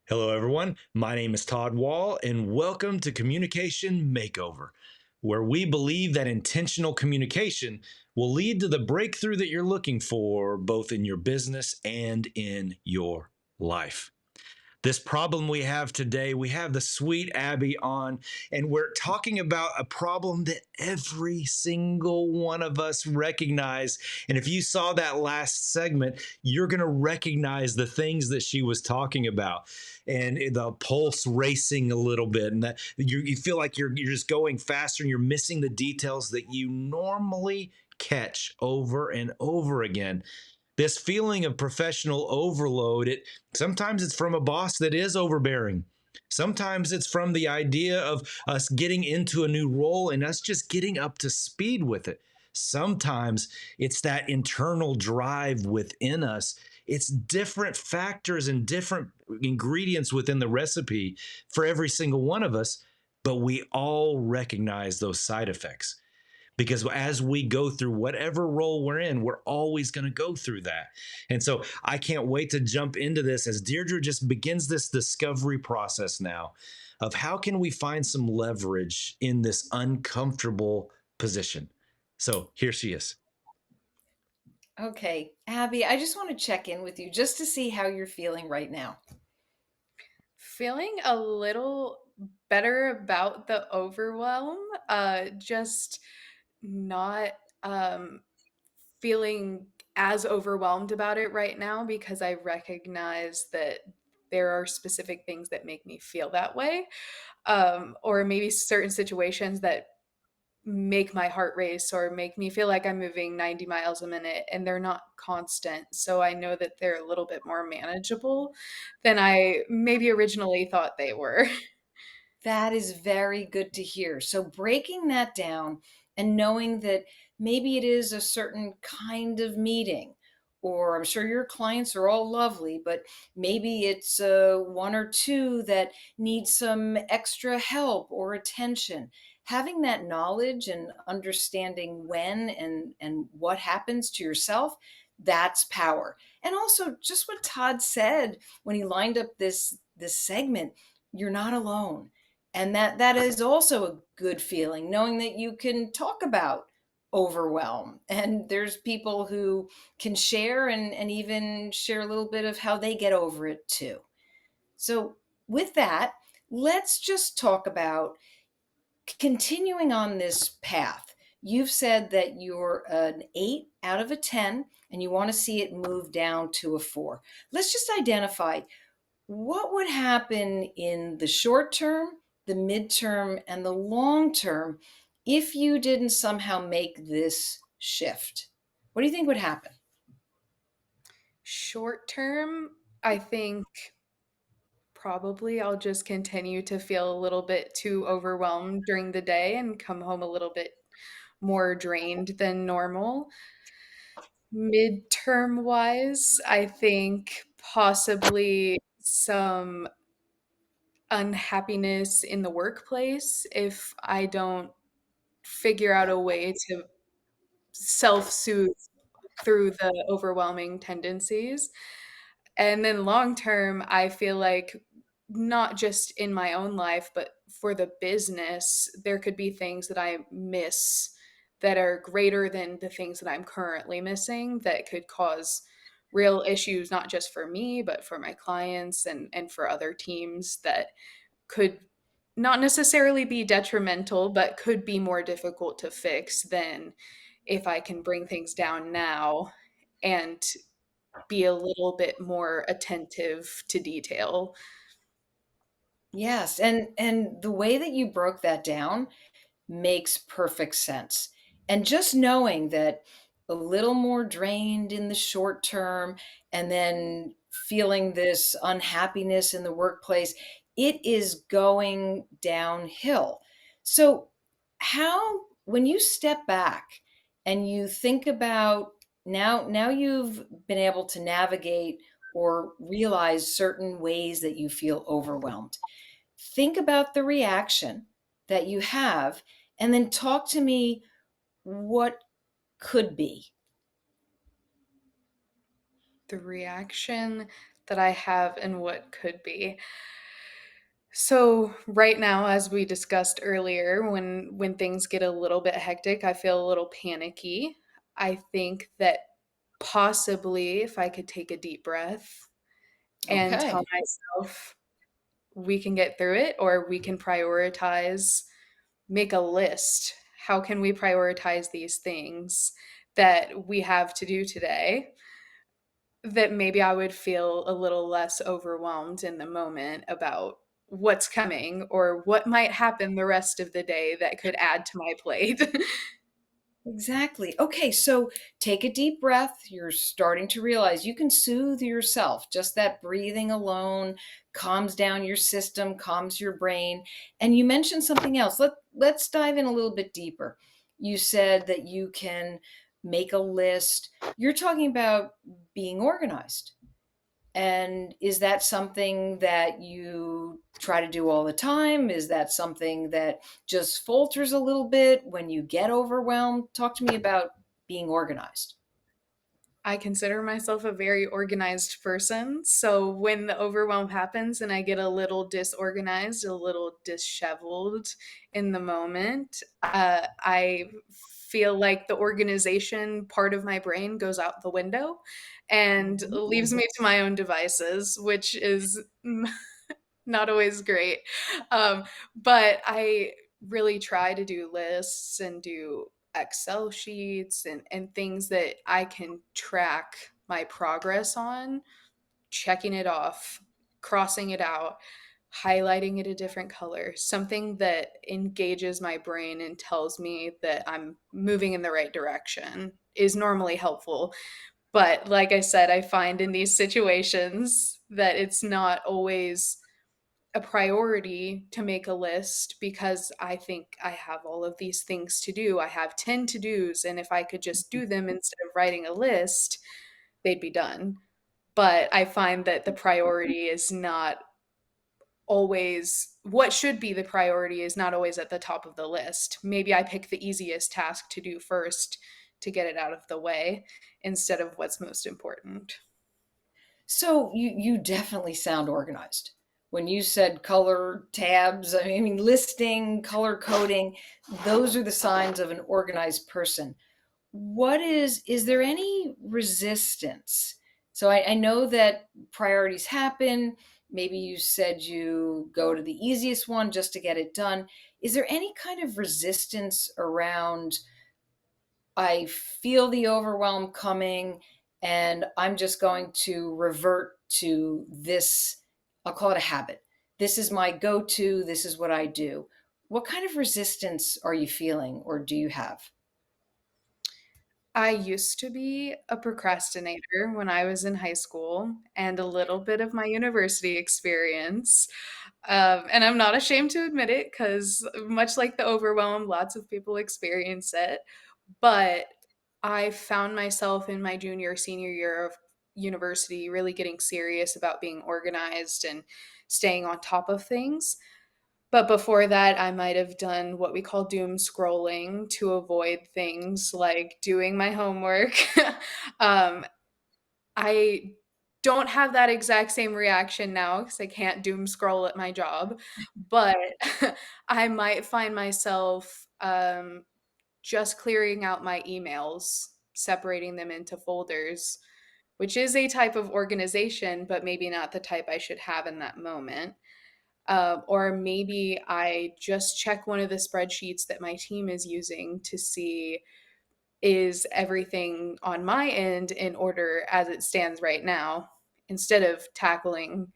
Hello, everyone. My name is Todd Wall, and welcome to Communication Makeover, where we believe that intentional communication will lead to the breakthrough that you're looking for, both in your business and in your life. This problem we have today, we have the sweet Abby on, and we're talking about a problem that every single one of us recognize. And if you saw that last segment, you're going to recognize the things that she was talking about, and the pulse racing a little bit, and that you feel like you're just going faster, and you're missing the details that you normally catch over and over again. This feeling of professional overload, it sometimes it's from a boss that is overbearing. Sometimes it's from the idea of us getting into a new role and us just getting up to speed with it. Sometimes it's that internal drive within us. It's different factors and different ingredients within the recipe for every single one of us, but we all recognize those side effects, because as we go through whatever role we're in, we're always going to go through that. And so I can't wait to jump into this as Deirdre just begins this discovery process now of how can we find some leverage in this uncomfortable position. So here she is. Okay, Abby, I just want to check in with you just to see how you're feeling right now. Feeling a little better about the overwhelm, just not feeling as overwhelmed about it right now because I recognize that there are specific things that make me feel that way, or maybe certain situations that make my heart race or make me feel like I'm moving 90 miles a minute, and they're not constant. So I know that they're a little bit more manageable than I maybe originally thought they were. That is very good to hear. So, breaking that down and knowing that maybe it is a certain kind of meeting, or I'm sure your clients are all lovely, but maybe it's one or two that need some extra help or attention. Having that knowledge and understanding when and what happens to yourself, that's power. And also, just what Todd said when he lined up this segment, you're not alone, and that is also a good feeling, knowing that you can talk about overwhelm, and there's people who can share and even share a little bit of how they get over it too. So with that, let's just talk about continuing on this path. You've said that you're an 8 out of a 10 and you want to see it move down to a 4. Let's just identify what would happen in the short term, the midterm, and the long term if you didn't somehow make this shift? What do you think would happen? Short term, I think probably I'll just continue to feel a little bit too overwhelmed during the day and come home a little bit more drained than normal. Midterm wise, I think possibly some unhappiness in the workplace if I don't figure out a way to self soothe through the overwhelming tendencies. And then long term, I feel like not just in my own life, but for the business, there could be things that I miss that are greater than the things that I'm currently missing that could cause real issues, not just for me, but for my clients and for other teams that could not necessarily be detrimental, but could be more difficult to fix than if I can bring things down now and be a little bit more attentive to detail. Yes, and the way that you broke that down makes perfect sense. And just knowing that a little more drained in the short term and then feeling this unhappiness in the workplace, it is going downhill. So, how, when you step back and you think about now you've been able to navigate or realize certain ways that you feel overwhelmed, think about the reaction that you have and then talk to me what could be. The reaction that I have and what could be. So right now, as we discussed earlier, when things get a little bit hectic, I feel a little panicky. I think that possibly if I could take a deep breath and tell Okay. myself we can get through it, or we can prioritize, make a list. How can we prioritize these things that we have to do today? That maybe I would feel a little less overwhelmed in the moment about what's coming or what might happen the rest of the day that could add to my plate. Exactly. Okay, so take a deep breath. You're starting to realize you can soothe yourself. Just that breathing alone calms down your system, calms your brain. And you mentioned something else. Let's dive in a little bit deeper. You said that you can make a list. You're talking about being organized. And is that something that you try to do all the time? Is that something that just falters a little bit when you get overwhelmed? Talk to me about being organized. I consider myself a very organized person. So when the overwhelm happens and I get a little disorganized, a little disheveled in the moment, I feel like the organization part of my brain goes out the window and leaves me to my own devices, which is not always great. Um, but I really try to do lists and do Excel sheets and things that I can track my progress on, checking it off, crossing it out, highlighting it a different color, something that engages my brain and tells me that I'm moving in the right direction is normally helpful. But like I said, I find in these situations that it's not always a priority to make a list because I think I have all of these things to do. I have 10 to dos, and if I could just do them instead of writing a list, they'd be done. But I find that the priority is not always what should be the priority is not always at the top of the list. Maybe I pick the easiest task to do first to get it out of the way instead of what's most important. So you definitely sound organized. When you said color tabs, I mean listing, color coding, those are the signs of an organized person. What is there any resistance? So I know that priorities happen. Maybe you said you go to the easiest one just to get it done. Is there any kind of resistance around, I feel the overwhelm coming and I'm just going to revert to this? I'll call it a habit. This is my go to. This is what I do. What kind of resistance are you feeling or do you have? I used to be a procrastinator when I was in high school and a little bit of my university experience. And I'm not ashamed to admit it because, much like the overwhelm, lots of people experience it. But I found myself in my junior, senior year of university really getting serious about being organized and staying on top of things. But before that, I might have done what we call doom scrolling to avoid things like doing my homework. um, I don't have that exact same reaction now because I can't doom scroll at my job, but I might find myself just clearing out my emails, separating them into folders, which is a type of organization, but maybe not the type I should have in that moment. Or maybe I just check one of the spreadsheets that my team is using to see is everything on my end in order as it stands right now, instead of tackling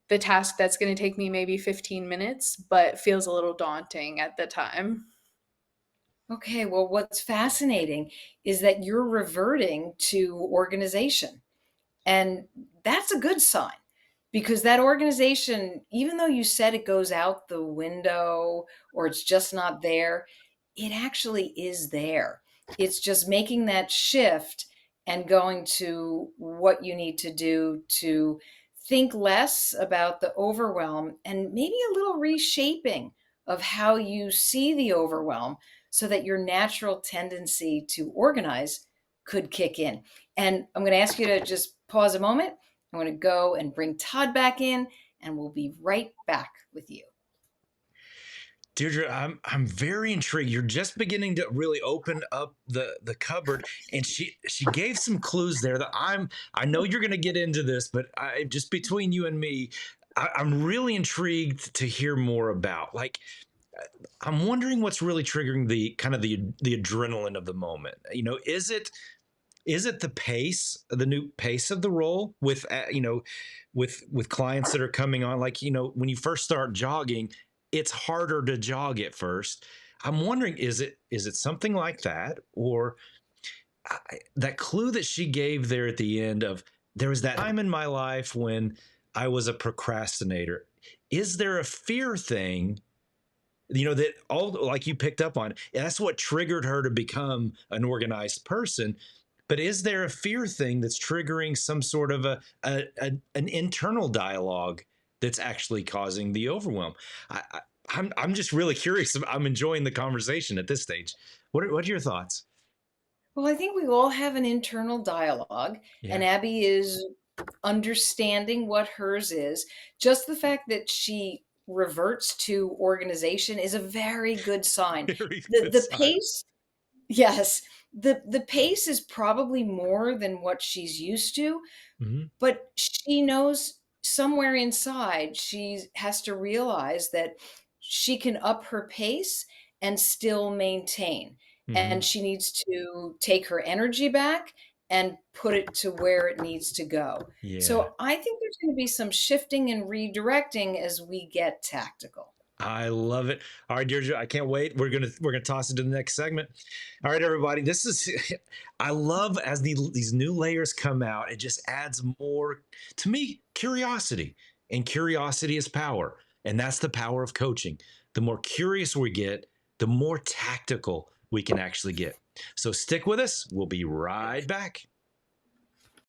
the task that's going to take me maybe 15 minutes, but feels a little daunting at the time. Okay, well, what's fascinating is that you're reverting to organization. And that's a good sign because that organization, even though you said it goes out the window or it's just not there, it actually is there. It's just making that shift and going to what you need to do to think less about the overwhelm and maybe a little reshaping of how you see the overwhelm so that your natural tendency to organize could kick in. And I'm going to ask you to just pause a moment. I'm going to go and bring Todd back in, and we'll be right back with you. Deirdre, I'm very intrigued. You're just beginning to really open up the cupboard, and she gave some clues there that I know you're going to get into this, but just between you and me, I'm really intrigued to hear more about. Like, I'm wondering what's really triggering the kind of the adrenaline of the moment. Is it the pace, the new pace of the role with with clients that are coming on? Like, when you first start jogging, it's harder to jog at first. I'm wondering, is it something like that, or that clue that she gave there at the end of there was that time in my life when I was a procrastinator. Is there a fear thing, that all like you picked up on? That's what triggered her to become an organized person. But is there a fear thing that's triggering some sort of an internal dialogue that's actually causing the overwhelm? I'm just really curious. I'm enjoying the conversation at this stage. What are your thoughts? Well, I think we all have an internal dialogue, and Yeah. Abby is understanding what hers is. Just the fact that she reverts to organization is a very good sign. Very good The sign. pace, yes, the pace is probably more than what she's used to, Hmm. but she knows somewhere inside she has to realize that she can up her pace and still maintain. And Hmm. she needs to take her energy back and put it to where it needs to go. Yeah. So I think there's going to be some shifting and redirecting as we get tactical. I love it. All right, Deirdre, I can't wait. We're gonna toss it to the next segment. All right, everybody. This is I love as these new layers come out. It just adds more to me curiosity, and curiosity is power, and that's the power of coaching. The more curious we get, the more tactical we can actually get. So stick with us. We'll be right back.